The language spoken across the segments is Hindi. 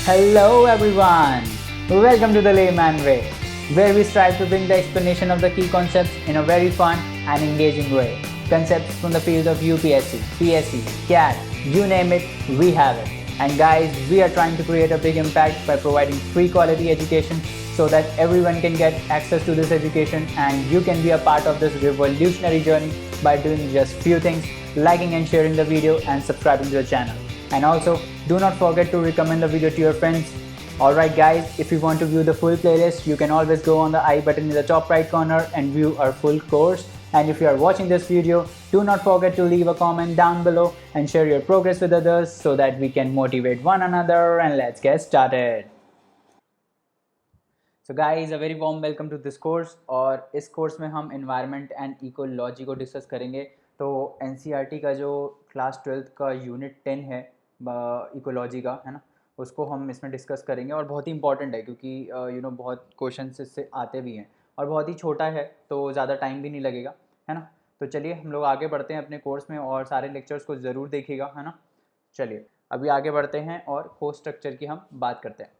Hello everyone! Welcome to the Layman Way, where we strive to bring the explanation of the key concepts in a very fun and engaging way. Concepts from the field of UPSC, PSC, CAT, you name it, we have it. And guys, we are trying to create a big impact by providing free quality education so that everyone can get access to this education and you can be a part of this revolutionary journey by doing just few things, liking and sharing the video and subscribing to the channel. And also, do not forget to recommend the video to your friends. Alright guys, if you want to view the full playlist, you can always go on the I button in the top right corner and view our full course. And if you are watching this video, do not forget to leave a comment down below and share your progress with others so that we can motivate one another, and let's get started. So guys, a very warm welcome to this course. और इस कोर्स में हम environment and ecology को डिस्कस करेंगे. तो NCERT का जो क्लास 12th का यूनिट 10 है इकोलॉजी का, है ना, उसको हम इसमें डिस्कस करेंगे. और बहुत ही इंपॉर्टेंट है क्योंकि बहुत क्वेश्चन इससे आते भी हैं और बहुत ही छोटा है तो ज़्यादा टाइम भी नहीं लगेगा, है ना. तो चलिए हम लोग आगे बढ़ते हैं अपने कोर्स में और सारे लेक्चर्स को ज़रूर देखिएगा, है ना. चलिए अभी आगे बढ़ते हैं और कोर्स स्ट्रक्चर की हम बात करते हैं.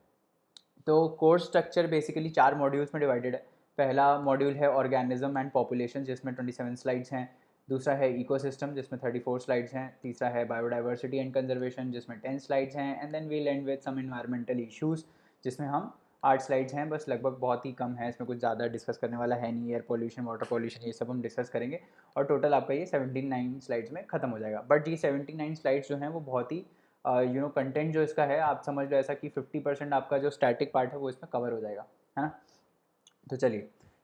तो कोर्स स्ट्रक्चर बेसिकली 4 मॉड्यूल्स में डिवाइडेड है. पहला मॉड्यूल है ऑर्गेनिज्म एंड पॉपुलेशन जिसमें 27 स्लाइड्स हैं. दूसरा है इकोसिस्टम जिसमें 34 स्लाइड्स हैं. तीसरा है बायोडाइवर्सिटी एंड कंजर्वेशन जिसमें 10 स्लाइड्स हैं. And then we'll end with some environmental issues जिसमें हम 8 स्लाइड्स हैं. बस लगभग बहुत ही कम है, इसमें कुछ ज़्यादा डिस्कस करने वाला है नहीं. एयर पॉल्यूशन, वाटर पॉल्यूशन, ये सब हम डिस्कस करेंगे और टोटल आपका ये 79 स्लाइड्स में ख़त्म हो जाएगा. बट ये 79 स्लाइड्स जो हैं वो बहुत ही कंटेंट जो इसका है आप समझ लो ऐसा कि 50% आपका जो स्टैटिक पार्ट है वो इसमें कवर हो जाएगा, है ना. तो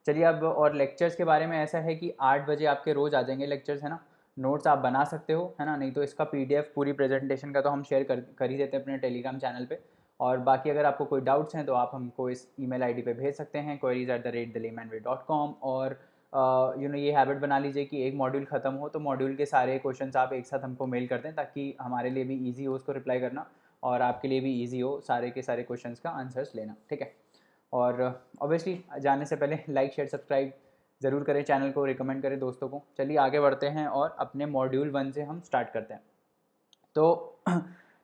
चलिए अब और लेक्चर्स के बारे में ऐसा है कि 8 बजे आपके रोज़ आ जाएंगे लेक्चर्स, है ना. नोट्स आप बना सकते हो, है ना, नहीं तो इसका PDF पूरी प्रेजेंटेशन का तो हम शेयर कर ही देते हैं अपने टेलीग्राम चैनल पे. और बाकी अगर आपको कोई डाउट्स हैं तो आप हमको इस email ID पे भेज सकते हैं queries@thelaymanway.com. और ये हैबिट बना लीजिए कि एक मॉड्यूल ख़त्म हो तो मॉड्यूल के सारे क्वेश्चंस आप एक साथ हमको मेल कर दें ताकि हमारे लिए भी ईजी हो उसको रिप्लाई करना और आपके लिए भी ईजी हो सारे के सारे क्वेश्चंस का आंसर्स लेना, ठीक है. और ऑब्वियसली जाने से पहले लाइक शेयर सब्सक्राइब ज़रूर करें, चैनल को रिकमेंड करें दोस्तों को. चलिए आगे बढ़ते हैं और अपने मॉड्यूल 1 से हम स्टार्ट करते हैं. तो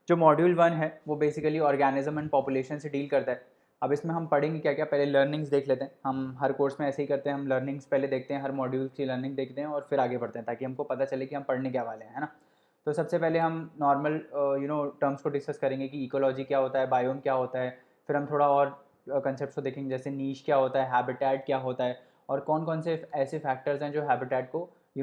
जो मॉड्यूल 1 है वो बेसिकली ऑर्गेनिज्म एंड पॉपुलेशन से डील करता है. अब इसमें हम पढ़ेंगे क्या क्या, पहले लर्निंग्स देख लेते हैं. हम हर कोर्स में ऐसे ही करते हैं, हम लर्निंग्स पहले देखते हैं, हर मॉड्यूल की लर्निंग देखते हैं और फिर आगे बढ़ते हैं ताकि हमको पता चले कि हम पढ़ने क्या वाले हैं, है ना. तो सबसे पहले हम नॉर्मल टर्म्स को डिस्कस करेंगे कि इकोलॉजी क्या होता है, बायोम क्या होता है. फिर हम थोड़ा और कंसेप्ट को देखेंगे जैसे नीश क्या होता है, हैबिटेट क्या होता है और कौन कौन से ऐसे फैक्टर्स हैं जो हैबिटेट को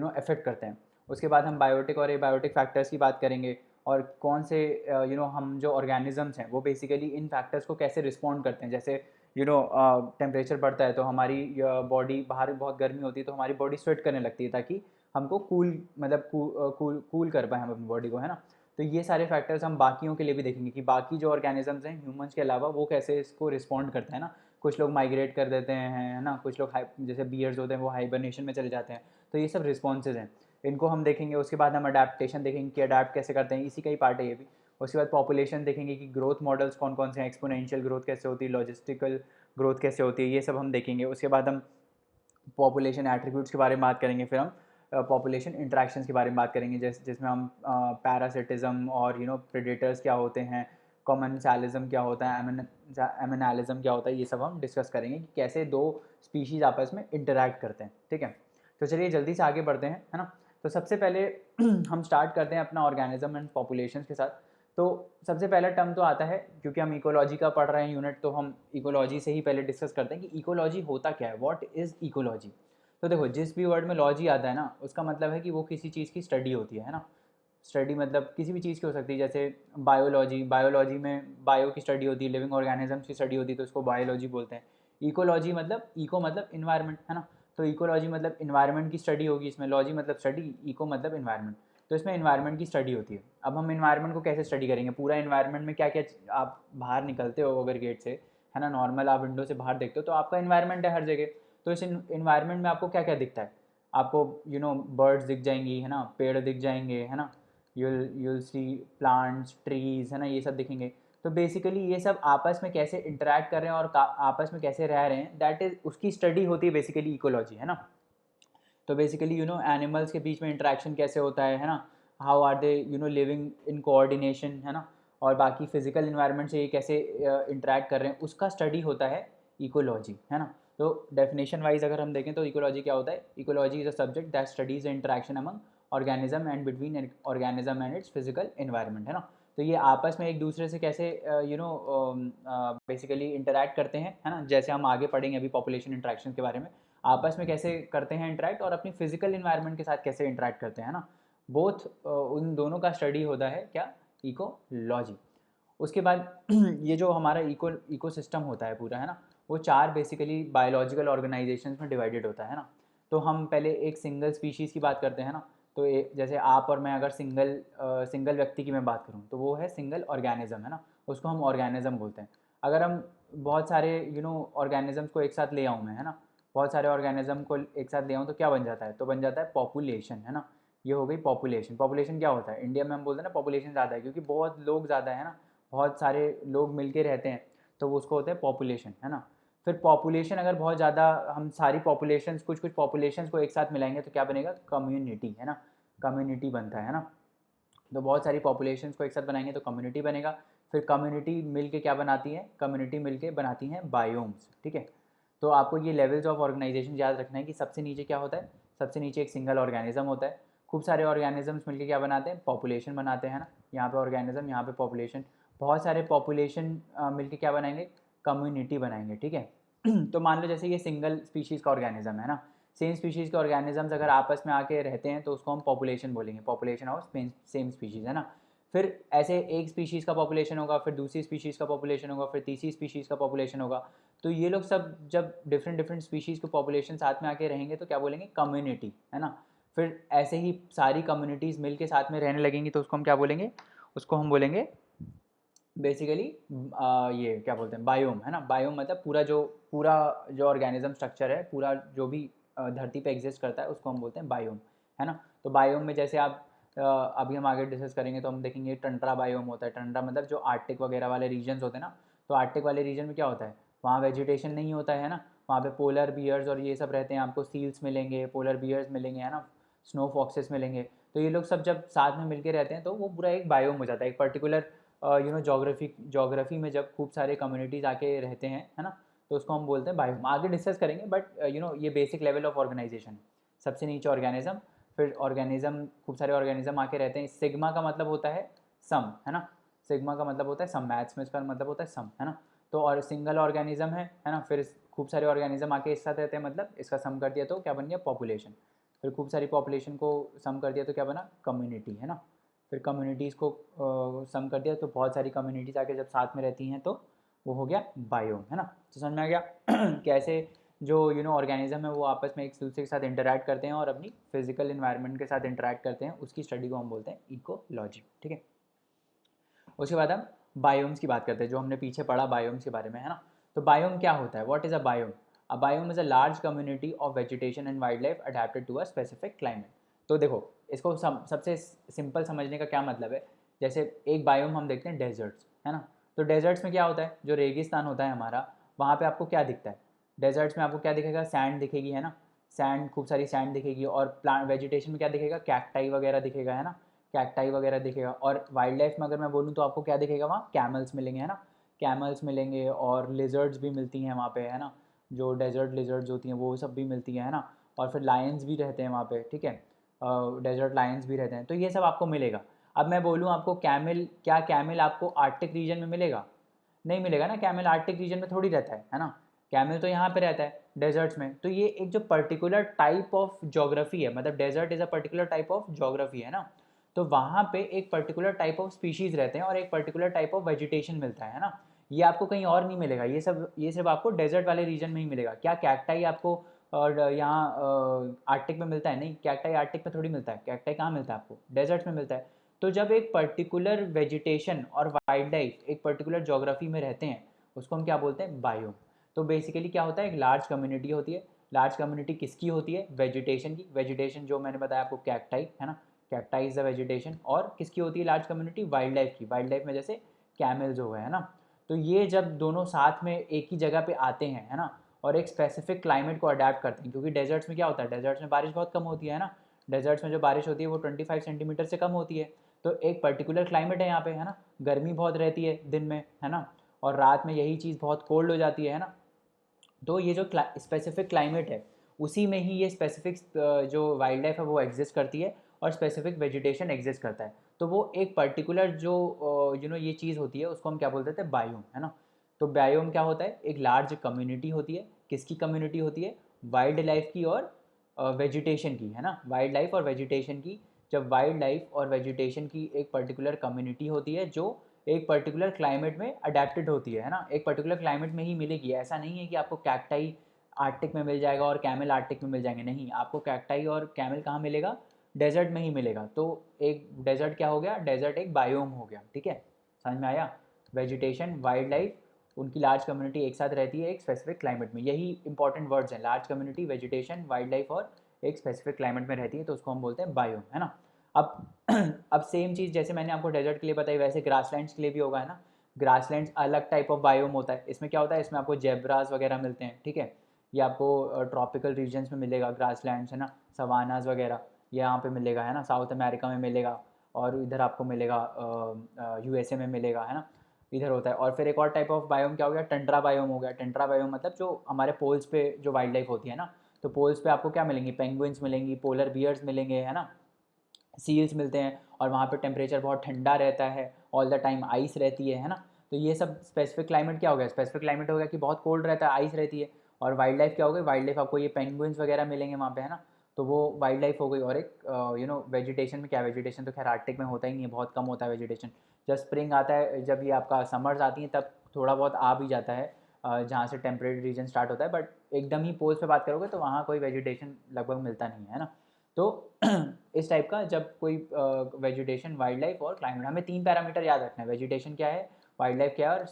अफेक्ट करते हैं. उसके बाद हम बायोटिक और एबायोटिक फैक्टर्स की बात करेंगे और कौन से हम जो ऑर्गेनिजम्स हैं वो बेसिकली इन फैक्टर्स को कैसे रिस्पॉन्ड करते हैं. जैसे टेम्परेचर बढ़ता है तो हमारी बॉडी, बाहर बहुत गर्मी होती है तो हमारी बॉडी स्वेट करने लगती है ताकि हमको कूल कर पाए हम अपनी बॉडी को, है ना. तो ये सारे फैक्टर्स हम बाकियों के लिए भी देखेंगे कि बाकी जो ऑर्गेनिजम्स हैं ह्यूमंस के अलावा वो कैसे इसको रिस्पॉन्ड करते हैं ना. कुछ लोग माइग्रेट कर देते हैं, है ना, कुछ लोग जैसे बियर्स होते हैं वो हाइबरनेशन में चले जाते हैं. तो ये सब रिस्पॉन्सेज हैं, इनको हम देखेंगे. उसके बाद हम अडेप्टेशन देखेंगे कि अडेप्ट कैसे करते हैं, इसी का ही पार्ट है ये भी. उसके बाद पॉपुलेशन देखेंगे कि ग्रोथ मॉडल्स कौन कौन से हैं, एक्सपोनेंशियल ग्रोथ कैसे होती है, लॉजिस्टिकल ग्रोथ कैसे होती है, ये सब हम देखेंगे. उसके बाद हम पॉपुलेशन एट्रीब्यूट्स के बारे में बात करेंगे. फिर हम पॉपुलेशन इंट्रैक्शंस के बारे में बात करेंगे जिसमें हम पैरासिटिज्म और प्रेडेटर्स क्या होते हैं, कॉमनसालिज्म क्या होता है, एमिनालिज्म क्या होता है, ये सब हम डिस्कस करेंगे कि कैसे दो स्पीशीज़ आपस में इंटरैक्ट करते हैं, ठीक है. तो चलिए जल्दी से आगे बढ़ते हैं, है ना. तो सबसे पहले हम स्टार्ट करते हैं अपना ऑर्गेनिज्म एंड पॉपुलेशन के साथ. तो सबसे पहला टर्म तो आता है क्योंकि हम इकोलॉजी का पढ़ रहे हैं यूनिट, तो हम इकोलॉजी से ही पहले डिस्कस करते हैं कि इकोलॉजी होता क्या है, व्हाट इज़ इकोलॉजी. तो देखो जिस भी वर्ड में लॉजी आता है ना उसका मतलब है कि वो किसी चीज़ की स्टडी होती है ना. स्टडी मतलब किसी भी चीज़ की हो सकती है. जैसे बायोलॉजी में बायो की स्टडी होती है, लिविंग ऑर्गेनिजम्स की स्टडी होती है तो उसको बायोलॉजी बोलते हैं. इकोलॉजी मतलब इको मतलब इन्वायरमेंट, है ना. तो इकोलॉजी मतलब इन्वायरमेंट की स्टडी होगी, इसमें लॉजी मतलब स्टडी, इको मतलब इन्वायरमेंट. तो इसमें इन्वायरमेंट की स्टडी होती है. अब हम इन्वायरमेंट को कैसे स्टडी करेंगे, पूरा इन्वायरमेंट में क्या क्या आप बाहर निकलते हो अगर गेट से, है ना, नॉर्मल आप विंडो से बाहर देखते हो तो आपका इन्वायरमेंट है हर जगह. तो इस इन्वायरमेंट में आपको क्या क्या दिखता है, आपको बर्ड्स दिख जाएंगी, है ना, पेड़ दिख जाएंगे, है ना, यूल सी प्लांट्स, ट्रीज़, है ना, ये सब दिखेंगे. तो बेसिकली ये सब आपस में कैसे इंटरेक्ट कर रहे हैं और आपस में कैसे रह रहे हैं, दैट इज़ उसकी स्टडी होती है बेसिकली इकोलॉजी, है ना. तो बेसिकली एनिमल्स के बीच में इंटरेक्शन कैसे होता है ना, how are they living in coordination, है ना. और बाकी फिजिकल इन्वायरमेंट से ये कैसे इंटरेक्ट कर रहे हैं उसका स्टडी होता है इकोलॉजी, है ना। तो डेफिनेशन वाइज अगर हम देखें तो इकोलॉजी क्या होता है, ecology is a subject that studies the interaction among organism and between organism and it's physical environment, है ना। तो ये आपस में एक दूसरे से कैसे बेसिकली इंटरेक्ट करते हैं, है ना, जैसे हम आगे पढ़ेंगे अभी पॉपुलेशन इंटरेक्शन के बारे में, आपस में कैसे करते हैं इंटरेक्ट और अपनी फिजिकल इन्वायरमेंट के साथ कैसे इंटरेक्ट करते हैं, ना। बोथ उन दोनों का स्टडी होता है क्या, इकोलॉजी। उसके बाद ये जो हमारा इकोसिस्टम होता है पूरा, है ना, वो 4 बेसिकली बायोलॉजिकल ऑर्गेनाइजेशंस में डिवाइडेड होता है ना। तो हम पहले एक सिंगल स्पीशीज़ की बात करते हैं ना। तो जैसे आप और मैं अगर सिंगल व्यक्ति की मैं बात करूँ तो वो है सिंगल ऑर्गेनिज्म, है ना, उसको हम ऑर्गेनिज्म बोलते हैं। अगर हम बहुत सारे ऑर्गेनिजम्स को एक साथ ले आऊँ मैं, है ना, बहुत सारे ऑर्गेनिज्म को एक साथ ले आऊँ तो क्या बन जाता है, तो बन जाता है पॉपुलेशन, है ना। ये हो गई पॉपुलेशन। पॉपुलेशन क्या होता है, इंडिया में हम बोलते हैं ना पॉपुलेशन ज़्यादा है क्योंकि बहुत लोग ज़्यादा है ना, बहुत सारे लोग मिलके रहते हैं, तो वो उसको होता है पॉपुलेशन, है ना। फिर पॉपुलेशन अगर बहुत ज़्यादा, हम सारी पॉपुलेशंस कुछ कुछ पॉपुलेशंस को एक साथ मिलाएंगे तो क्या बनेगा, कम्युनिटी, है ना, कम्युनिटी बनता है ना। तो बहुत सारी पॉपुलेशंस को एक साथ बनाएंगे तो कम्युनिटी बनेगा। फिर कम्युनिटी मिल के क्या बनाती है, कम्युनिटी मिल के बनाती हैं बायोम्स, ठीक है। तो आपको ये लेवल्स ऑफ ऑर्गेनाइजेशन याद रखना है कि सबसे नीचे क्या होता है, सबसे नीचे एक सिंगल ऑर्गेनिज्म होता है, खूब सारे ऑर्गेनिजम्स मिलके क्या बनाते हैं, पॉपुलेशन बनाते हैं ना। यहाँ पे ऑर्गेनिज्म, यहाँ पे पॉपुलेशन, बहुत सारे पॉपुलेशन मिलके क्या बनाएंगे, कम्युनिटी बनाएंगे, ठीक है। तो मान लो जैसे ये सिंगल स्पीशीज़ का ऑर्गेनिज्म है ना, सेम स्पीशीज़ के ऑर्गेनिजम्स अगर आपस में आके रहते हैं तो उसको हम पॉपुलेशन बोलेंगे, पॉपुलेशन ऑफ सेम स्पीशीज़, है ना। फिर ऐसे एक स्पीशीज़ का पॉपुलेशन होगा, फिर दूसरी स्पीशीज़ का पॉपुलेशन होगा, फिर तीसरी स्पीशीज़ का पॉपुलेशन होगा। तो ये लोग सब जब डिफरेंट डिफरेंट स्पीशीज़ के पॉपुलेशन साथ में आके रहेंगे तो क्या बोलेंगे, कम्युनिटी, है ना। फिर ऐसे ही सारी कम्युनिटीज़ मिल के साथ में रहने लगेंगी तो उसको हम क्या बोलेंगे, उसको हम बोलेंगे बेसिकली ये क्या बोलते हैं, बायोम, है ना। बायोम मतलब पूरा जो ऑर्गेनिज्म स्ट्रक्चर है, पूरा जो भी धरती पे एग्जिस्ट करता है उसको हम बोलते हैं बायोम, है ना। तो बायोम में जैसे आप अभी हम आगे डिस्कस करेंगे तो हम देखेंगे टंड्रा बायोम होता है। टंड्रा मतलब जो आर्टिक वगैरह वाले रीजन्स होते हैं ना, तो आर्टिक वाले रीजन में क्या होता है, वहाँ वेजिटेशन नहीं होता है ना, वहाँ पे पोलर बियर्स और ये सब रहते हैं, आपको सील्स मिलेंगे, पोलर बियर्स मिलेंगे, है ना, स्नो फॉक्सेस मिलेंगे। तो ये लोग सब जब साथ में मिलके रहते हैं तो वो पूरा एक बायोम हो जाता है, एक पर्टिकुलर जोग्राफी में जब खूब सारे कम्युनिटीज़ आके रहते हैं, है ना, तो उसको हम बोलते हैं बायोम। आगे डिस्कस करेंगे बट ये बेसिक लेवल ऑफ ऑर्गेनाइजेशन। सबसे नीचे ऑर्गेनिज्म, फिर ऑर्गेनिज्म, खूब सारे ऑर्गेनिज्म आके रहते हैं। सिग्मा का मतलब होता है सम, है ना, सिग्मा का मतलब होता है सम, मैथ्स में इसका मतलब होता है सम, है ना। तो और सिंगल ऑर्गेनिज्म है ना, फिर खूब सारे ऑर्गेनिज्म आके एक साथ रहते हैं, मतलब इसका सम कर दिया तो क्या बन गया, पॉपुलेशन। फिर खूब सारी पॉपुलेशन को सम कर दिया तो क्या बना, कम्युनिटी, है ना। फिर कम्युनिटीज़ को सम कर दिया तो बहुत सारी कम्युनिटीज़ आके जब साथ में रहती हैं तो वो हो गया बायोम, है ना। तो समझ में आ गया कैसे जो ऑर्गेनिज्म है वो आपस में एक दूसरे के साथ इंटरेक्ट करते हैं और अपनी फिजिकल इन्वायरमेंट के साथ इंटरेक्ट करते हैं, उसकी स्टडी को हम बोलते हैं इकोलॉजी, ठीक है। उसके बाद हम बायोम्स की बात करते हैं, जो हमने पीछे पढ़ा बायोम्स के बारे में, है ना। तो बायोम क्या होता है, what is a biome. A biome is a large community of vegetation and wildlife adapted to a specific climate. तो देखो, इसको सबसे सिंपल समझने का क्या मतलब है, जैसे एक बायोम हम देखते हैं डेजर्ट्स, है ना। तो डेजर्ट्स में क्या होता है, जो रेगिस्तान होता है हमारा, वहाँ पे आपको क्या दिखता है, डेजर्ट्स में आपको क्या दिखेगा, सैंड दिखेगी, है ना, सैंड, खूब सारी सैंड दिखेगी। और प्लांट वेजिटेशन में क्या दिखेगा, कैक्टाई वगैरह दिखेगा, है ना, कैक्टाई वगैरह दिखेगा। और वाइल्ड लाइफ में अगर मैं बोलूँ तो आपको क्या दिखेगा, वहाँ कैमल्स मिलेंगे, है ना, कैमल्स मिलेंगे और लिजर्ड्स भी मिलती हैं वहाँ पे, है ना, जो डेजर्ट लिजर्ड्स होती हैं वो सब भी मिलती हैं, है ना। और फिर लायंस भी रहते हैं वहाँ पे, ठीक है, डेजर्ट लायंस भी रहते हैं, तो ये सब आपको मिलेगा। अब मैं बोलूँ आपको कैमल, क्या कैमल आपको आर्टिक रीजन में मिलेगा, नहीं मिलेगा ना, कैमल आर्टिक रीजन में थोड़ी रहता है ना, कैमल तो यहाँ पे रहता है डेजर्ट्स में। तो ये एक जो पर्टिकुलर टाइप ऑफ जोग्राफी है, मतलब desert is a particular type of geography, है ना। तो वहाँ पे एक पर्टिकुलर टाइप ऑफ स्पीशीज़ रहते हैं और एक पर्टिकुलर टाइप ऑफ वेजिटेशन मिलता है ना। ये आपको कहीं और नहीं मिलेगा, ये सब आपको डेजर्ट वाले रीजन में ही मिलेगा। क्या कैक्टाई आपको और यहाँ आर्टिक में मिलता है, नहीं, कैक्टाई आर्टिक में थोड़ी मिलता है, कैक्टाई कहाँ मिलता है आपको, डेजर्ट्स में मिलता है। तो जब एक पर्टिकुलर वेजिटेशन और वाइल्ड लाइफ एक पर्टिकुलर जोग्राफी में रहते हैं उसको हम क्या बोलते हैं, बायोम। तो बेसिकली क्या होता है, एक लार्ज कम्युनिटी होती है। लार्ज कम्युनिटी किसकी होती है, वेजिटेशन की। वेजिटेशन जो मैंने बताया आपको, कैक्टाई, है ना, कैक्टाई इज द वेजिटेशन। और किसकी होती है लार्ज कम्युनिटी, वाइल्ड लाइफ की। वाइल्ड लाइफ में जैसे कैमल्स हो गए, है ना। तो ये जब दोनों साथ में एक ही जगह पे आते हैं, है ना, और एक स्पेसिफिक क्लाइमेट को अडेप्ट करते हैं, क्योंकि डेजर्ट्स में क्या होता है, डेजर्ट्स में बारिश बहुत कम होती है ना, डेजर्ट्स में जो बारिश होती है वो 25 सेंटीमीटर से कम होती है। तो एक पर्टिकुलर क्लाइमेट है यहाँ पे, है ना, गर्मी बहुत रहती है दिन में, है ना, और रात में यही चीज़ बहुत कोल्ड हो जाती है ना। तो ये जो स्पेसिफिक क्लाइमेट है उसी में ही ये स्पेसिफिक जो वाइल्ड लाइफ है वो एग्जिस्ट करती है और स्पेसिफिक वेजिटेशन एग्जिस्ट करता है। तो वो एक पर्टिकुलर जो ये चीज़ होती है उसको हम क्या बोलते थे, बायोम, है ना। तो बायोम क्या होता है, एक लार्ज कम्युनिटी होती है। किसकी कम्युनिटी होती है, वाइल्ड लाइफ की और वेजिटेशन की, है ना, वाइल्ड लाइफ और वेजिटेशन की। जब वाइल्ड लाइफ और वेजिटेशन की एक पर्टिकुलर कम्युनिटी होती है जो एक पर्टिकुलर क्लाइमेट में अडेप्टेड होती है ना, एक पर्टिकुलर क्लाइमेट में ही मिलेगी। ऐसा नहीं है कि आपको कैक्टाई आर्कटिक में मिल जाएगा और कैमल आर्कटिक में मिल जाएंगे, नहीं, आपको कैक्टाई और कैमल कहाँ मिलेगा, डेजर्ट में ही मिलेगा। तो एक डेजर्ट क्या हो गया, डेजर्ट एक बायोम हो गया, ठीक है, समझ में आया। वेजिटेशन, वाइल्ड लाइफ, उनकी लार्ज कम्युनिटी एक साथ रहती है एक स्पेसिफिक क्लाइमेट में, यही इंपॉर्टेंट वर्ड्स हैं, large community, vegetation, wild life, और एक स्पेसिफिक क्लाइमेट में रहती है, तो उसको हम बोलते हैं बायोम, है ना। अब अब सेम चीज़ जैसे मैंने आपको डेजर्ट के लिए बताई वैसे ग्रासलैंड्स के लिए भी होगा, है ना। ग्रासलैंड्स अलग टाइप ऑफ बायोम होता है। इसमें क्या होता है, इसमें आपको जेब्रास वगैरह मिलते हैं, ठीक है, ये आपको ट्रॉपिकल रीजन्स में मिलेगा ग्रासलैंड्स, है ना, सवानाज वगैरह ये यहाँ पे मिलेगा, है ना, साउथ अमेरिका में मिलेगा, और इधर आपको मिलेगा यूएसए में मिलेगा, है ना, इधर होता है। और फिर एक और टाइप ऑफ बायोम क्या हो गया, टंड्रा बायोम हो गया। टंड्रा बायोम मतलब जो हमारे पोल्स पे जो वाइल्ड लाइफ होती है ना, तो पोल्स पे आपको क्या मिलेंगी, पेंगुइन्स मिलेंगी, पोलर बियर्स मिलेंगे, है ना, सील्स मिलते हैं, और वहाँ पे टेम्परेचर बहुत ठंडा रहता है, ऑल द टाइम आइस रहती है ना। तो ये सब स्पेसिफिक क्लाइमेट क्या हो गया, स्पेसिफिक क्लाइमेट हो गया कि बहुत कोल्ड रहता है, आइस रहती है। और वाइल्ड लाइफ क्या हो गई, वाइल्ड लाइफ आपको ये पेंगुइन्स वगैरह मिलेंगे वहाँ पे, है ना, तो वो वाइल्ड लाइफ हो गई। और एक वेजिटेशन में क्या, वेजिटेशन तो खैर आर्कटिक में होता ही नहीं है, बहुत कम होता है वेजिटेशन। जब स्प्रिंग आता है, जब ये आपका समर्स आती हैं तब थोड़ा बहुत आ भी जाता है, जहाँ से टेम्परेट रीजन स्टार्ट होता है, बट एकदम ही पोल्स पे बात करोगे तो वहाँ कोई वेजिटेशन लगभग मिलता नहीं है ना। तो इस टाइप का जब कोई वेजिटेशन, वाइल्ड लाइफ और क्लाइमेट, हमें 3 पैरामीटर याद रखना है, वेजिटेशन क्या है, वाइल्ड लाइफ क्या है, और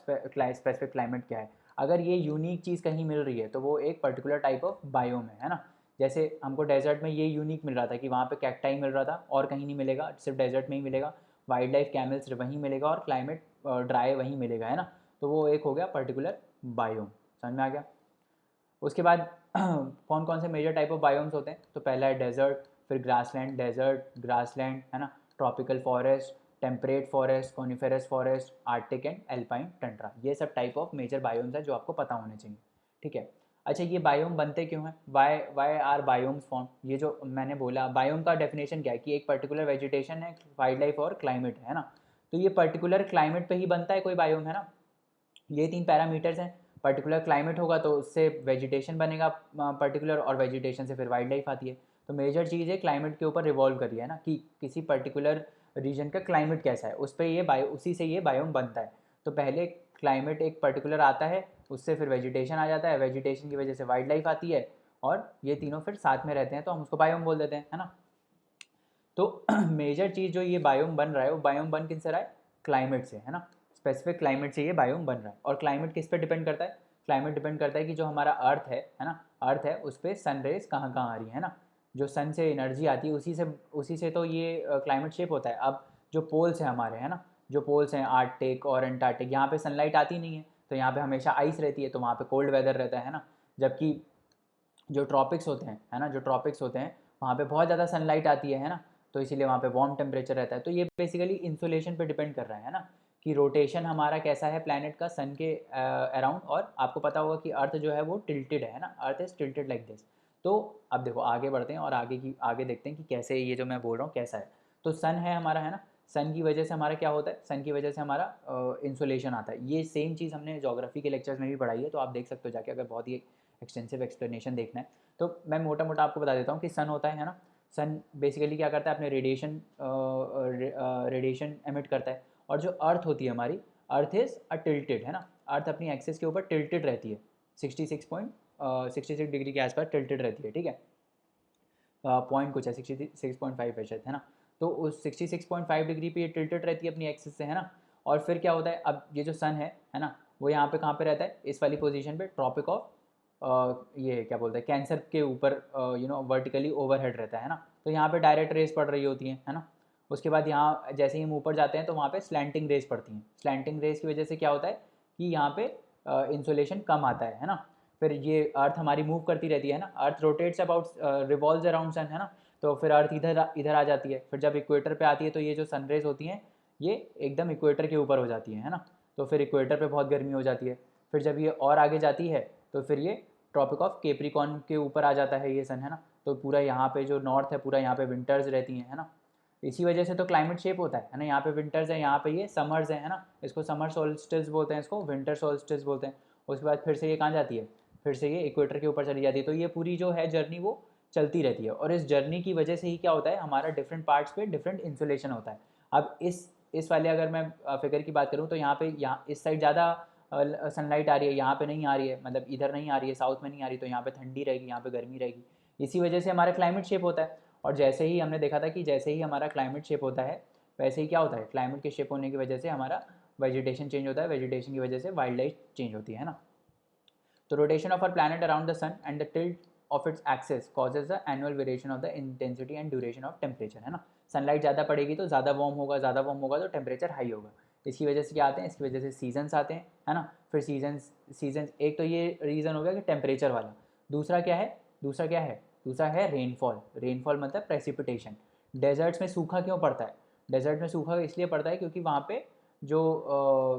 स्पेसिफिक क्लाइमेट क्या है। अगर ये यूनिक चीज़ कहीं मिल रही है तो वो एक पर्टिकुलर टाइप ऑफ बायोम है ना। जैसे हमको डेजर्ट में ये यूनिक मिल रहा था कि वहाँ पे कैक्टाई मिल रहा था और कहीं नहीं मिलेगा, सिर्फ डेजर्ट में ही मिलेगा। वाइल्ड लाइफ कैमल सिर्फ वहीं मिलेगा और क्लाइमेट ड्राई वहीं मिलेगा, है ना। तो वो एक हो गया पर्टिकुलर बायोम, समझ में आ गया। उसके बाद कौन कौन से मेजर टाइप ऑफ बायोम्स होते हैं, तो पहला है डेजर्ट, फिर ग्रासलैंड, डेजर्ट, ग्रासलैंड, है ना, tropical forest, temperate forest, coniferous forest, Arctic and alpine Tundra, ये सब टाइप ऑफ मेजर बायोम्स है जो आपको पता होने चाहिए, ठीक है। अच्छा, ये बायोम बनते क्यों हैं, why why are biomes form, ये जो मैंने बोला बायोम का डेफिनेशन क्या है कि एक पर्टिकुलर वेजिटेशन है, वाइल्ड लाइफ और क्लाइमेट है ना। तो ये पर्टिकुलर क्लाइमेट पे ही बनता है कोई बायोम, है ना। ये 3 पैरामीटर्स हैं, पर्टिकुलर क्लाइमेट होगा तो उससे वेजिटेशन बनेगा पर्टिकुलर, और वेजिटेशन से फिर वाइल्ड लाइफ आती है। तो मेजर चीज़ है क्लाइमेट के ऊपर रिवॉल्व करी है ना, कि किसी पर्टिकुलर रीजन का क्लाइमेट कैसा है, उस पर ये बायो, उसी से ये बायोम बनता है। तो पहले क्लाइमेट एक पर्टिकुलर आता है, उससे फिर वेजिटेशन आ जाता है, वेजिटेशन की वजह से वाइल्ड लाइफ आती है, और ये तीनों फिर साथ में रहते हैं तो हम उसको बायोम बोल देते हैं, है ना। तो मेजर चीज़ जो ये बायोम बन रहा है वो बायोम बन किन से रहा है, क्लाइमेट से, है ना, स्पेसिफिक क्लाइमेट से ये बायोम बन रहा है। और क्लाइमेट किस पे डिपेंड करता है, क्लाइमेट डिपेंड करता है कि जो हमारा अर्थ है ना, अर्थ है उस पर सन रेज कहाँ कहाँ आ रही है ना, जो सन से एनर्जी आती है उसी से तो ये क्लाइमेट शेप होता है। अब जो पोल्स हैं हमारे, है ना, जो पोल्स हैं आर्कटिक और एंटार्कटिक, यहाँ पे सनलाइट आती नहीं है तो यहाँ पे हमेशा आइस रहती है, तो वहाँ पे कोल्ड वेदर रहता है ना। जबकि जो ट्रॉपिक्स होते हैं, है ना, जो ट्रॉपिक्स होते हैं वहाँ पे बहुत ज़्यादा सनलाइट आती है ना, तो इसीलिए वहाँ पे वार्म टेम्परेचर रहता है। तो ये बेसिकली इंसुलेशन पे डिपेंड कर रहा है ना, कि रोटेशन हमारा कैसा है प्लैनेट का सन के अराउंड। और आपको पता होगा कि अर्थ जो है वो टिल्टेड है ना, earth is tilted like this. तो अब देखो आगे बढ़ते हैं और आगे देखते हैं कि कैसे ये जो मैं बोल रहा हूँ कैसा है। तो सन है हमारा, है ना, सन की वजह से हमारा क्या होता है, सन की वजह से हमारा इंसुलेशन आता है। ये सेम चीज़ हमने जोग्राफी के लेक्चर्स में भी पढ़ाई है, तो आप देख सकते हो जाके, अगर बहुत ही एक्सटेंसिव एक्सप्लेनेशन देखना है तो मैं मोटा मोटा आपको बता देता हूँ कि सन होता है ना। सन बेसिकली क्या करता है, अपने रेडिएशन एमिट करता है। और जो अर्थ होती है हमारी, अर्थ इज़ अ टिल्टेड, है ना, अर्थ अपनी एक्सिस के ऊपर टिल्टेड रहती है, 66 डिग्री के आसपास टिल्टेड रहती है, ठीक है। पॉइंट कुछ है, 66.5 है शायद, है ना। तो उस 66.5 डिग्री पे ये टिल्टेड रहती है अपनी एक्सिस से, है ना। और फिर क्या होता है, अब ये जो सन है ना, वो यहाँ पे कहाँ पे रहता है, इस वाली पोजीशन पे, ट्रॉपिक ऑफ ये क्या बोलते हैं, कैंसर के ऊपर वर्टिकली ओवरहेड रहता है ना। तो यहाँ पे डायरेक्ट रेस पड़ रही होती हैं, है ना। उसके बाद यहाँ जैसे ही हम ऊपर जाते हैं तो वहाँ पे स्लैंटिंग रेस पड़ती हैं। स्लैंटिंग रेस की वजह से क्या होता है कि यहाँ पे इंसुलेशन कम आता है ना। फिर ये अर्थ हमारी मूव करती रहती है ना, earth rotates about revolves around sun, है ना। तो फिर अर्थ इधर इधर आ जाती है। फिर जब इक्वेटर पे आती है तो ये जो सनरेज होती हैं ये एकदम इक्वेटर के ऊपर हो जाती है ना, तो फिर इक्वेटर पे बहुत गर्मी हो जाती है। फिर जब ये और आगे जाती है तो फिर ये ट्रॉपिक ऑफ केप्रिकॉन के ऊपर आ जाता है ये सन, है ना। तो पूरा यहाँ पे जो नॉर्थ है पूरा यहाँ पे विंटर्स रहती हैं, है ना। इसी वजह से तो क्लाइमेट शेप होता है ना। यहाँ पे विंटर्स है, यहाँ पे ये समर्स है ना। इसको समर सोल्स्टिस बोलते हैं, इसको विंटर सोल्स्टिस बोलते हैं। उसके बाद फिर से ये कहाँ जाती है, फिर से ये इक्वेटर के ऊपर चली जाती है। तो ये पूरी जो है जर्नी वो चलती रहती है, और इस जर्नी की वजह से ही क्या होता है, हमारा डिफरेंट पार्ट्स पे डिफरेंट इंसुलेशन होता है। अब इस वाले अगर मैं फिगर की बात करूँ तो यहाँ इस साइड ज़्यादा सनलाइट आ रही है, यहाँ पे नहीं आ रही है, मतलब इधर नहीं आ रही है, साउथ में नहीं आ रही, तो यहाँ पे ठंडी रहेगी, यहाँ पे गर्मी रहेगी। इसी वजह से हमारा क्लाइमेट शेप होता है। और जैसे ही हमने देखा था कि जैसे ही हमारा क्लाइमेट शेप होता है वैसे ही क्या होता है, क्लाइमेट के शेप होने की वजह से हमारा वेजिटेशन चेंज होता है, वेजिटेशन की वजह से वाइल्ड लाइफ चेंज होती है ना। तो rotation of our planet around the sun and the tilt of its axis causes the annual variation of the intensity and duration of temperature, है ना। सनलाइट ज़्यादा पड़ेगी तो ज़्यादा वार्म होगा, ज़्यादा वार्म होगा तो टेम्परेचर हाई होगा। इसकी वजह से क्या आते हैं, इसकी वजह से सीजन्स आते हैं, है ना। फिर सीजन्स एक तो ये रीज़न हो गया कि टेम्परेचर वाला। दूसरा क्या है, दूसरा है रेनफॉल। रेनफॉल मतलब प्रेसिपिटेशन। डेजर्ट्स में सूखा क्यों पड़ता है, डेजर्ट में सूखा इसलिए पड़ता है क्योंकि वहाँ पे जो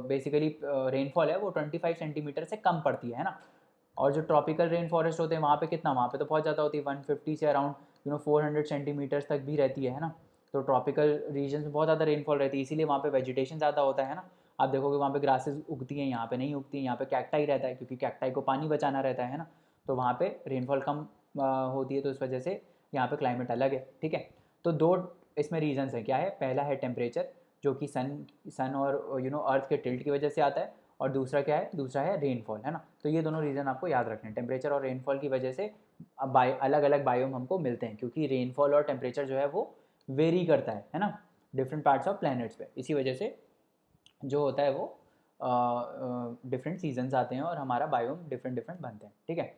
बेसिकली रेनफॉल है वो 25 सेंटीमीटर से कम पड़ती है ना। और जो ट्रॉपिकल रेन फॉरेस्ट होते हैं वहाँ पे कितना, वहाँ पे तो बहुत ज़्यादा होती है, 150 से अराउंड 400 सेंटीमीटर्स तक भी रहती है ना। तो ट्रॉपिकल रीजन में बहुत ज़्यादा रेनफॉल रहती है, इसीलिए वहाँ पे वेजिटेशन ज़्यादा होता है ना। आप देखोगे वहाँ पे ग्रासेस उगती हैं, यहाँ पे नहीं उगती हैं, यहाँ पे कैक्टाई रहता है क्योंकि कैक्टाई को पानी बचाना रहता है ना। तो वहाँ पे रेनफॉल कम होती है, तो इस वजह से यहाँ पे क्लाइमेट अलग है, ठीक है। तो दो इसमें रीजन्स हैं, क्या है, पहला है टेम्परेचर जो कि सन और अर्थ के टिल्ट की वजह से आता है, और दूसरा क्या है, दूसरा है रेनफॉल, है ना। तो ये दोनों रीज़न आपको याद रखने हैं, टेम्परेचर और रेनफॉल की वजह से अलग अलग बायोम हमको मिलते हैं, क्योंकि रेनफॉल और टेम्परेचर जो है वो वेरी करता है ना, डिफरेंट पार्ट्स ऑफ प्लैनेट्स पे। इसी वजह से जो होता है वो डिफरेंट सीजन्स आते हैं और हमारा बायोम डिफरेंट डिफरेंट बनते हैं, ठीक है।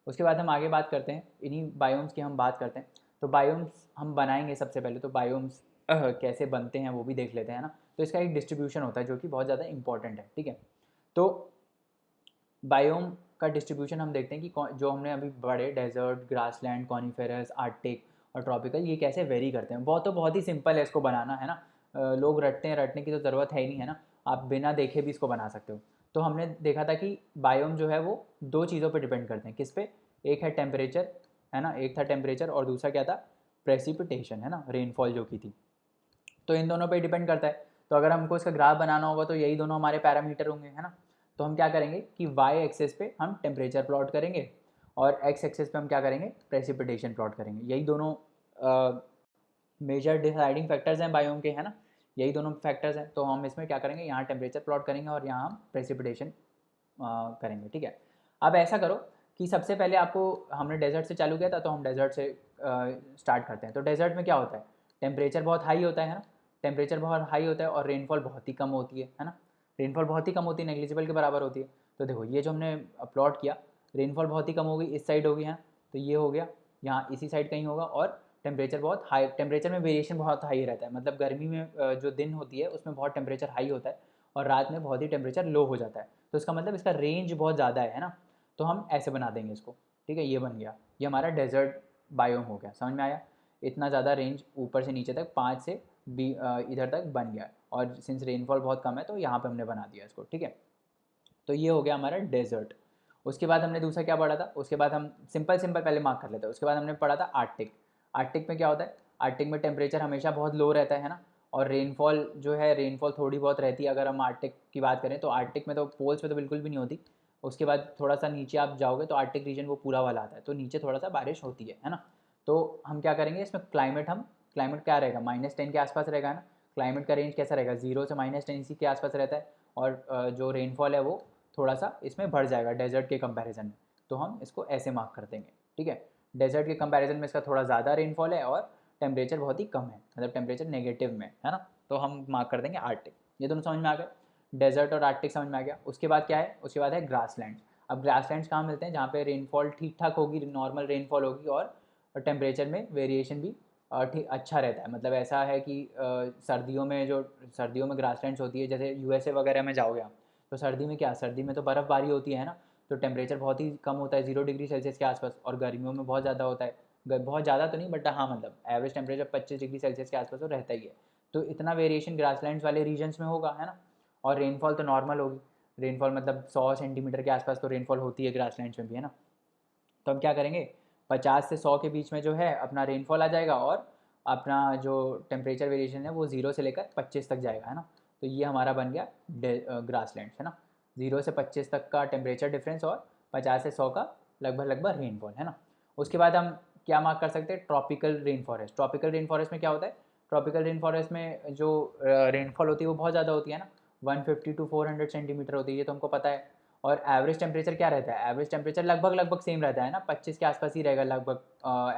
उसके बाद हम आगे बात करते हैं, इन्हीं बायोम्स की हम बात करते हैं। तो बायोम्स हम बनाएंगे, सबसे पहले तो बायोम्स कैसे बनते हैं वो भी देख लेते हैं ना। तो इसका एक डिस्ट्रीब्यूशन होता है जो कि बहुत ज़्यादा इंपॉर्टेंट है, ठीक है। तो बायोम का डिस्ट्रीब्यूशन हम देखते हैं कि जो हमने अभी बड़े डेजर्ट, ग्रासलैंड, कॉनिफेरस, आर्कटिक और ट्रॉपिकल, ये कैसे वेरी करते हैं। बहुत ही सिंपल है इसको बनाना, है ना। लोग रटने की तो ज़रूरत है ही नहीं, है ना। आप बिना देखे भी इसको बना सकते हो। तो हमने देखा था कि बायोम जो है वो दो चीज़ों पर डिपेंड करते हैं, किस पे, एक है टेम्परेचर, है ना, एक था टेम्परेचर, और दूसरा क्या था, प्रेसिपिटेशन, है ना, रेनफॉल जो की थी। तो इन दोनों पे डिपेंड करता है। तो अगर हमको इसका ग्राफ बनाना होगा तो यही दोनों हमारे पैरामीटर होंगे, है ना। तो हम क्या करेंगे कि वाई एक्सेस पे हम टेम्परेचर प्लॉट करेंगे और एक्स एक्सेस पे हम क्या करेंगे, प्रेसिपिटेशन प्लॉट करेंगे। यही दोनों मेजर डिसाइडिंग फैक्टर्स हैं बायोम के, है ना। यही दोनों फैक्टर्स हैं। तो हम इसमें क्या करेंगे, यहाँ टेम्परेचर प्लॉट करेंगे और यहाँ हम प्रेसिपिटेशन करेंगे, ठीक है। अब ऐसा करो कि सबसे पहले आपको, हमने डेजर्ट से चालू किया था तो हम डेजर्ट से स्टार्ट करते हैं। तो डेजर्ट में क्या होता है, टेम्परेचर बहुत हाई होता है ना, टेम्परेचर बहुत हाई होता है और रेनफॉल बहुत ही कम होती है ना। रेनफॉल बहुत ही कम होती है, नेग्लिजिबल के बराबर होती है। तो देखो ये जो हमने प्लॉट किया, रेनफॉल बहुत ही कम हो गई, इस साइड होगी, है। तो ये हो गया, यहाँ इसी साइड कहीं होगा, और टेम्परेचर बहुत हाई, टेम्परेचर में वेरिएशन बहुत हाई रहता है। मतलब गर्मी में जो दिन होती है उसमें बहुत टेम्परेचर हाई होता है और रात में बहुत ही टेम्परेचर लो हो जाता है। तो इसका मतलब इसका रेंज बहुत ज़्यादा है ना। तो हम ऐसे बना देंगे इसको, ठीक है। ये बन गया, ये हमारा डेजर्ट बायोम हो गया, समझ में आया। इतना ज़्यादा रेंज ऊपर से नीचे तक 5 से इधर तक बन गया, और सिंस रेनफॉल बहुत कम है तो यहाँ पे हमने बना दिया इसको, ठीक है। तो ये हो गया हमारा डेजर्ट। उसके बाद हमने दूसरा क्या पढ़ा था, उसके बाद हम सिंपल सिंपल पहले मार्क कर लेते हैं। उसके बाद हमने पढ़ा था आर्कटिक। आर्कटिक में क्या होता है, आर्कटिक में टेम्परेचर हमेशा बहुत लो रहता है ना, और रेनफॉल जो है, रेनफॉल थोड़ी बहुत रहती है। अगर हम आर्कटिक की बात करें तो आर्कटिक में तो पोल्स में तो बिल्कुल भी नहीं होती। उसके बाद थोड़ा सा नीचे आप जाओगे तो आर्कटिक रीजन वो पूरा वाला आता है, तो नीचे थोड़ा सा बारिश होती है ना। तो हम क्या करेंगे इसमें, क्लाइमेट क्या रहेगा, -10 के आसपास रहेगा ना। क्लाइमेट का रेंज कैसा रहेगा, 0 से -10 इसी के आसपास रहता है। और जो रेनफॉल है वो थोड़ा सा इसमें बढ़ जाएगा डेजर्ट के कंपैरिजन में। तो हम इसको ऐसे मार्क कर देंगे, ठीक है। डेजर्ट के कंपैरिजन में इसका थोड़ा ज़्यादा रेनफॉल है और टेम्परेचर बहुत ही कम है, मतलब टेम्परेचर नेगेटिव में, है ना। तो हम मार्क कर देंगे आर्कटिक। ये दोनों समझ में आ गए, डेजर्ट और आर्कटिक समझ में आ गया। उसके बाद क्या है, उसके बाद है ग्रासलैंड। अब ग्रासलैंड्स कहाँ मिलते हैं, जहाँ पे रेनफॉल ठीक ठाक होगी, नॉर्मल रेनफॉल होगी, और टेम्परेचर में वेरिएशन भी ठीक अच्छा रहता है। मतलब ऐसा है कि सर्दियों में ग्रासलैंड्स होती है, जैसे यूएसए वगैरह में जाओगे आप, तो सर्दी में क्या, सर्दी में तो बर्फ़बारी होती है ना। तो टेम्परेचर बहुत ही कम होता है, 0 डिग्री सेल्सियस के आसपास, और गर्मियों में बहुत ज़्यादा होता है, बहुत ज़्यादा तो नहीं, बट हाँ मतलब एवरेज टेम्परेचर 25 डिग्री सेल्सियस के आसपास तो रहता ही है। तो इतना वेरिएशन ग्रासलैंड्स वाले रीजन्स में होगा, है ना। और रेनफॉल तो नॉर्मल होगी, रेनफॉल मतलब 100 सेंटीमीटर के आसपास तो रेनफॉल होती है ग्रासलैंड्स में भी, है ना। तो हम क्या करेंगे, 50 से 100 के बीच में जो है अपना रेनफॉल आ जाएगा, और अपना जो टेम्परेचर वेरिएशन है वो 0 से लेकर 25 तक जाएगा, है ना। तो ये हमारा बन गया ग्रासलैंड्स, है ना। 0 से 25 तक का टेम्परेचर डिफरेंस और 50 से 100 का लगभग रेनफॉल, है ना। उसके बाद हम क्या मार्क कर सकते हैं, tropical rain forest. Tropical rain forest में क्या होता है, ट्रॉपिकल रेन फॉरेस्ट में जो रेनफॉल होती है वो बहुत ज़्यादा होती है ना, 150 टू 400 सेंटीमीटर होती है, ये तो हमको पता है। और एवरेज टेम्परेचर क्या रहता है, एवरेज टेम्परेचर लगभग सेम रहता है ना, 25 के आसपास ही रहेगा लगभग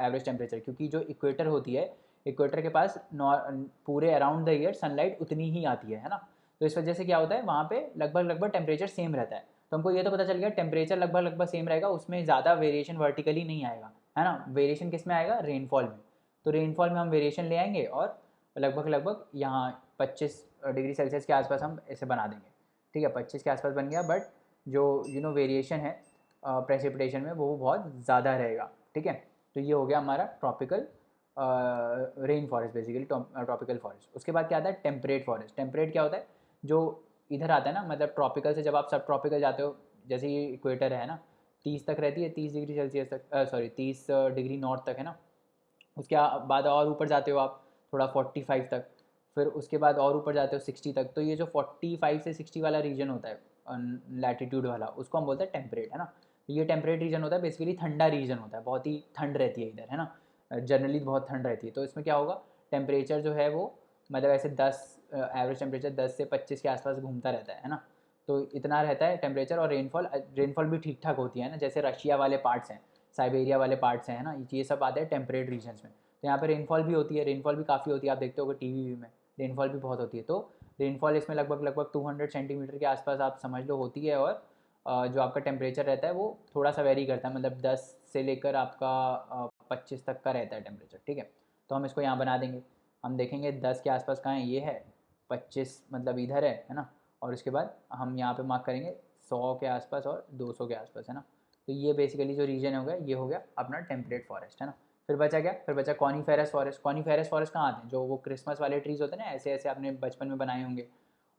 एवरेज टेम्परेचर, क्योंकि जो इक्वेटर होती है, इक्वेटर के पास पूरे अराउंड द ईयर सनलाइट उतनी ही आती है ना। तो इस वजह से क्या होता है, वहाँ पे लगभग टेम्परेचर सेम रहता है। तो हमको ये तो पता चल गया टेम्परेचर लगभग सेम रहेगा, उसमें ज़्यादा वेरिएशन वर्टिकली नहीं आएगा, है ना। वेरिएशन किस में आएगा, रेनफॉल में। तो रेनफॉल में हम वेरिएशन ले आएंगे और लगभग यहाँ 25 डिग्री सेल्सियस के आसपास हम इसे बना देंगे, ठीक है। 25 के आसपास बन गया, बट जो वेरिएशन है प्रेसिपिटेशन में वो बहुत ज़्यादा रहेगा, ठीक है। तो ये हो गया हमारा tropical rain forest, basically tropical forest. उसके बाद क्या आता है, टेम्परेट फॉरेस्ट। टेम्परेट क्या होता है, जो इधर आता है ना, मतलब ट्रॉपिकल से जब आप सब ट्रॉपिकल जाते हो, जैसे ये इक्वेटर है ना, 30 तक रहती है, 30 डिग्री सेल्सियस तक, सॉरी 30 डिग्री नॉर्थ तक, है ना। उसके बाद और ऊपर जाते हो आप थोड़ा 45 तक, फिर उसके बाद और ऊपर जाते हो 60 तक। तो ये जो 45 से 60 वाला रीजन होता है लैटिट्यूड वाला, उसको हम बोलते हैं टेम्परेट, है ना। तो ये टेम्परेट रीजन होता है, बेसिकली ठंडा रीजन होता है, बहुत ही ठंड रहती है इधर, है ना। जनरली बहुत ठंड रहती है। तो इसमें क्या होगा, टेम्परेचर जो है वो मतलब ऐसे 10 एवरेज टेम्परेचर 10 से 25 के आसपास घूमता रहता है ना। तो इतना रहता है टेम्परेचर। और रेनफॉल भी ठीक ठाक होती है ना, जैसे रशिया वाले पार्ट्स हैं, साइबेरिया वाले पार्ट्स हैं, है ना, ये सब आते हैं टेम्परेट रीजन्स में। तो यहाँ पे रेनफॉल भी होती है, रेनफॉल भी काफ़ी होती है, आप देखते होगे टीवी में रेनफॉल भी बहुत होती है। तो रेनफॉल इसमें लगभग 200 सेंटीमीटर के आसपास आप समझ लो होती है। और जो आपका टेम्परेचर रहता है वो थोड़ा सा वेरी करता है, मतलब 10 से लेकर आपका 25 तक का रहता है टेम्परेचर, ठीक है। तो हम इसको यहाँ बना देंगे, हम देखेंगे 10 के आसपास कहाँ है, ये है 25 मतलब इधर है ना। और उसके बाद हम यहाँ पे मार्क करेंगे 100 के आसपास और 200 के आसपास, है ना। तो ये बेसिकली जो रीजन हो गया, ये हो गया अपना टेम्परेट फॉरेस्ट, है ना। फिर बचा क्या, फिर बचा कॉनीफेरस फॉरेस्ट। कॉनीफेरस फॉरेस्ट कहाँ आते हैं, जो वो क्रिसमस वाले ट्रीज होते हैं ना, ऐसे ऐसे आपने बचपन में बनाए होंगे,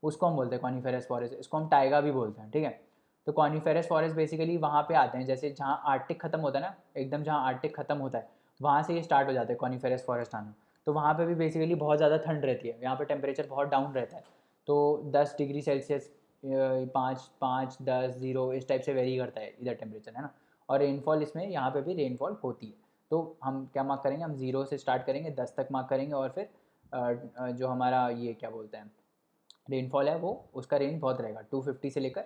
उसको हम बोलते हैं कॉनीफेरस फॉरेस्ट। इसको हम टाइगा भी बोलते हैं, ठीक है। तो कॉनीफेरस फॉरेस्ट बेसिकली वहाँ पे आते हैं, जैसे जहाँ आर्टिक खत्म होता है ना, एकदम जहाँ आर्टिक खत्म होता है वहाँ से ये स्टार्ट हो जाते हैं कॉनीफेरस फॉरेस्ट आना। तो वहाँ पे भी बेसिकली बहुत ज़्यादा ठंड रहती है, यहाँ पे टेम्परेचर बहुत डाउन रहता है। तो 10 डिग्री सेल्सियस, 5, 5, 10, 0 इस टाइप से वेरी करता है इधर टेम्परेचर, है ना। और रेनफॉल इसमें यहाँ पे भी रेनफॉल होती है। तो हम क्या मार्क करेंगे, हम 0 से स्टार्ट करेंगे, 10 तक मार्क करेंगे, और फिर जो हमारा ये क्या बोलते हैं रेनफॉल है, वो उसका रेंज बहुत रहेगा, 250 से लेकर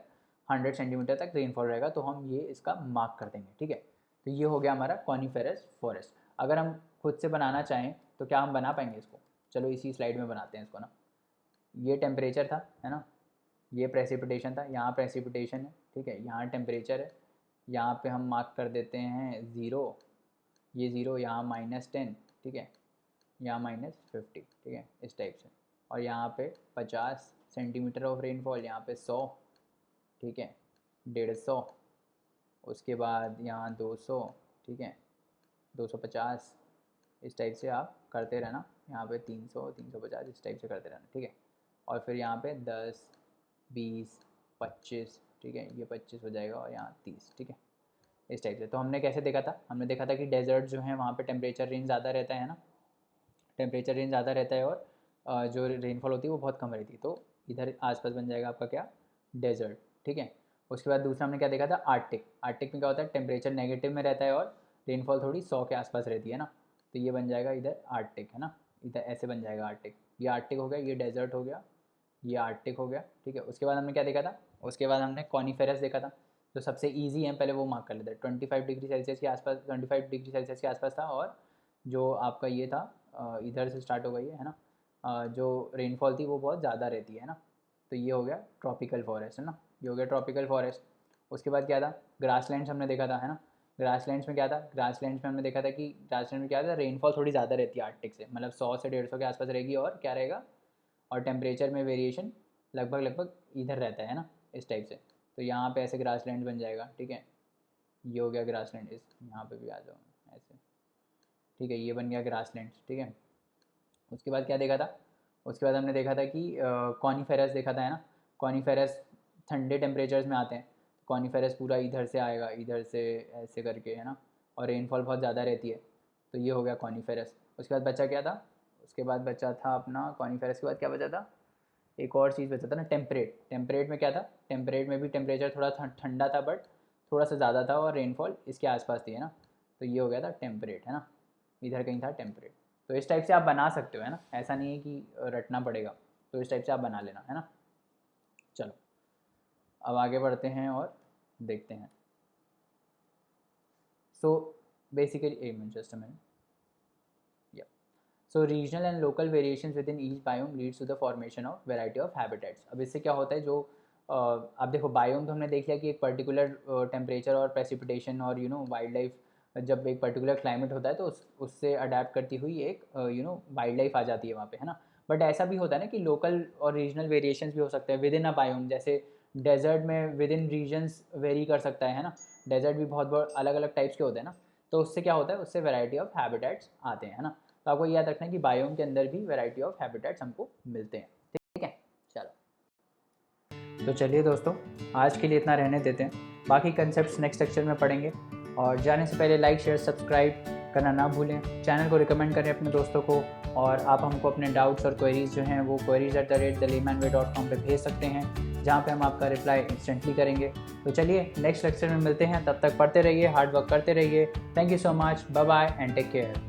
100 सेंटीमीटर तक रेनफॉल रहेगा। तो हम ये इसका मार्क कर देंगे, ठीक है। तो ये हो गया हमारा कॉनीफेरस फॉरेस्ट। अगर हम खुद से बनाना चाहें तो क्या हम बना पाएंगे इसको, चलो इसी स्लाइड में बनाते हैं इसको ना। ये टेम्परेचर था, है ना, ये प्रेसिपिटेशन था, यहाँ प्रेसिपिटेशन है, ठीक है, यहाँ टेम्परेचर है। यहाँ पे हम मार्क कर देते हैं 0, ये 0, यहाँ -10, ठीक है, यहाँ -50, ठीक है, इस टाइप से। और यहाँ पे 50 सेंटीमीटर ऑफ रेनफॉल, यहाँ पे 100, ठीक है, 150, उसके बाद यहाँ 200, ठीक है, 250, इस टाइप से आप करते रहना। यहाँ पे 300, 350 इस टाइप से करते रहना, ठीक है। और फिर यहाँ पे 10, 20, 25, ठीक है, ये 25 हो जाएगा, और यहाँ 30, ठीक है, इस टाइप से। तो हमने कैसे देखा था, हमने देखा था कि डेजर्ट जो है वहाँ पे टेम्परेचर रेंज ज़्यादा रहता है ना, टेम्परेचर रेंज ज़्यादा रहता है, और जो रेनफॉल होती है वो बहुत कम रहती है। तो इधर आसपास बन जाएगा आपका क्या, डेजर्ट, ठीक है। उसके बाद दूसरा हमने क्या देखा था, आर्टिक। आर्टिक में क्या होता है, टेम्परेचर नेगेटिव में रहता है और रेनफॉल थोड़ी 100 के आसपास रहती है ना। तो ये बन जाएगा इधर आर्टिक, है ना, इधर ऐसे बन जाएगा आर्टिक। ये आर्टिक हो गया, ये डेजर्ट हो गया, ये आर्टिक हो गया, ठीक है। उसके बाद हमने क्या देखा था, उसके बाद हमने कॉनीफेरस देखा था। जो सबसे ईजी है पहले वो मार्क कर लेते हैं, 25 डिग्री सेल्सियस के आसपास, 25 डिग्री सेल्सियस के आसपास था। और जो आपका ये था इधर से स्टार्ट होगा ये, है ना, जो रेनफॉल थी वो बहुत ज़्यादा रहती है ना। तो ये हो गया ट्रॉपिकल फॉरेस्ट, है ना, ये हो गया ट्रॉपिकल फॉरेस्ट। उसके बाद क्या था, ग्रासलैंड्स हमने देखा था, है ना। ग्रासलैंड्स में क्या था, ग्रासलैंड्स में हमने देखा था कि ग्रासलैंड में क्या था, रेनफॉल थोड़ी ज़्यादा रहती है आर्टिक से, मतलब 100 से 150 के आसपास रहेगी, और क्या रहेगा, और टेम्परेचर में वेरिएशन लगभग इधर रहता है ना, इस टाइप से। तो यहाँ पे ऐसे ग्रासलैंड बन जाएगा, ठीक है। ये हो गया ग्रासलैंड, इस यहाँ पे भी आ जाओ ऐसे, ठीक है, ये बन गया ग्रासलैंड। ठीक है, उसके बाद क्या देखा था, उसके बाद हमने देखा था कि कॉनिफेरस देखा था, है ना। कॉनिफेरस ठंडे टेम्परेचर्स में आते हैं, कॉनिफेरस पूरा इधर से आएगा, इधर से ऐसे करके, है ना, और रेनफॉल बहुत ज़्यादा रहती है, तो ये हो गया कॉनिफेरस। उसके बाद बचा क्या था, उसके बाद बचा था अपना कॉनिफेरस के बाद क्या बचा था, एक और चीज़ बचा था ना, टेम्परेट। टेम्परेट में क्या था, टेम्परेट में भी टेम्परेचर थोड़ा ठंडा था, बट थोड़ा सा ज़्यादा था, और रेनफॉल इसके आसपास थी, है ना, तो ये हो गया था टेम्परेट, है ना, इधर कहीं था टेम्परेट। तो इस टाइप से आप बना सकते हो, है ना, ऐसा नहीं है कि रटना पड़ेगा, तो इस टाइप से आप बना लेना, है ना। चलो अब आगे बढ़ते हैं और देखते हैं। सो बेसिकली एक minute, just a minute. So regional and local variations within each biome leads to the formation of variety of habitats. अब इससे क्या होता है, जो आप देखो बायोम तो हमने देख लिया कि एक पर्टिकुलर टेम्परेचर और प्रेसिपिटेशन और वाइल्ड लाइफ, जब एक पर्टिकुलर क्लाइमेट होता है तो उससे अडेप्ट करती हुई एक वाइल्ड लाइफ आ जाती है वहाँ पे, है ना। बट ऐसा भी होता है ना कि लोकल और रीजनल वेरिएशंस भी हो सकते हैं विद इन अ बायोम, जैसे डेजर्ट में विद इन रीजन्स वेरी कर सकता है ना। डेजर्ट भी बहुत बहुत अलग अलग टाइप्स के होते हैं ना, तो उससे क्या होता है, उससे वेराइटी ऑफ हैबिटेट्स आते हैं, है ना। तो आपको याद रखना है कि बायोम के अंदर भी वैरायटी ऑफ हैबिटेट्स हमको मिलते हैं। ठीक है, चलो तो चलिए दोस्तों, आज के लिए इतना रहने देते हैं, बाकी कंसेप्ट्स नेक्स्ट लेक्चर में पढ़ेंगे। और जाने से पहले लाइक शेयर सब्सक्राइब करना ना भूलें, चैनल को रिकमेंड करें अपने दोस्तों को, और आप हमको अपने डाउट्स और क्वेरीज जो हैं वो queries@thelaymanway.com पे भेज सकते हैं, जहाँ पे हम आपका रिप्लाई इंस्टेंटली करेंगे। तो चलिए नेक्स्ट लेक्चर में मिलते हैं, तब तक पढ़ते रहिए, हार्ड वर्क करते रहिए। Thank you so much, bye bye and take care.